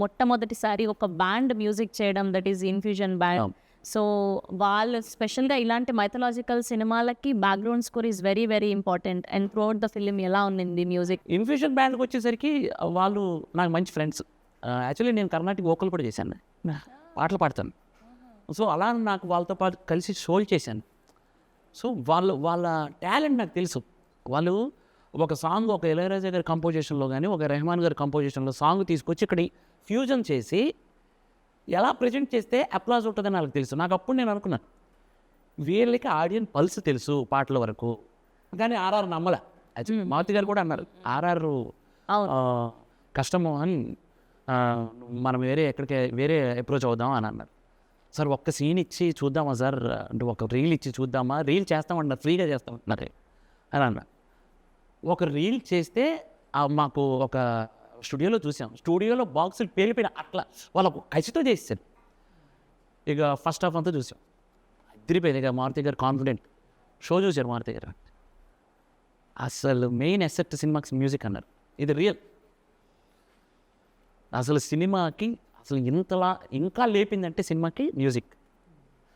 మొట్టమొదటిసారి ఒక band music చేయడం, that is infusion band. So వాళ్ళు స్పెషల్గా ఇలాంటి మైథలాజికల్ సినిమాలకి background score is very very important. And throughout the film ఎలా ఉంది మ్యూజిక్? ఇన్ఫ్యూజన్ బ్యాండ్కి వచ్చేసరికి వాళ్ళు నాకు మంచి ఫ్రెండ్స్. యాక్చువల్లీ నేను కర్ణాటక వోకల్ కూడా చేశాను, పాటలు పాడతాను. సో అలా నాకు వాళ్ళతో పాటు కలిసి షోలు చేశాను. సో వాళ్ళ టాలెంట్ నాకు తెలుసు. వాళ్ళు ఒక సాంగ్, ఒక ఇళయరాజా గారి కంపోజిషన్లో కానీ, ఒక రెహమాన్ గారి కంపోజిషన్లో సాంగ్ తీసుకొచ్చి ఇక్కడ ఫ్యూజన్ చేసి ఎలా ప్రజెంట్ చేస్తే అప్లాజ్ ఉంటుందని నాకు తెలుసు. నాకు అప్పుడు నేను అనుకున్నాను, వీళ్ళకి ఆడియన్స్ పల్స్ తెలుసు పాటల వరకు, కానీ ఆర్ఆర్ నమ్మలే. యాక్చువల్లీ మారుతి గారు కూడా అన్నారు ఆర్ఆర్ కష్టము అని, మనం వేరే అప్రోచ్ అవుదాం అని అన్నారు. సార్ ఒక్క సీన్ ఇచ్చి చూద్దామా సార్, అంటే ఒక రీల్ ఇచ్చి చూద్దామా, రీల్ చేస్తామన్నారు, ఫ్రీగా చేస్తామన్నారు అని అన్నారు. ఒక రీల్ చేస్తే మాకు ఒక స్టూడియోలో చూసాం, స్టూడియోలో బాక్సులు పేలిపోయిన అట్లా వాళ్ళకు కసితో చేస్తారు. ఇక ఫస్ట్ హాఫ్ అంతా చూసాం, అదిరిపోయింది. ఇక మారుతి గారు కాన్ఫిడెంట్ షో చూశారు. మారుతి గారు అసలు మెయిన్ ఎసెట్ సినిమాకి మ్యూజిక్ అన్నారు. ఇది రియల్. అసలు సినిమాకి అసలు ఇంతలా ఇంకా లేపిందంటే సినిమాకి మ్యూజిక్.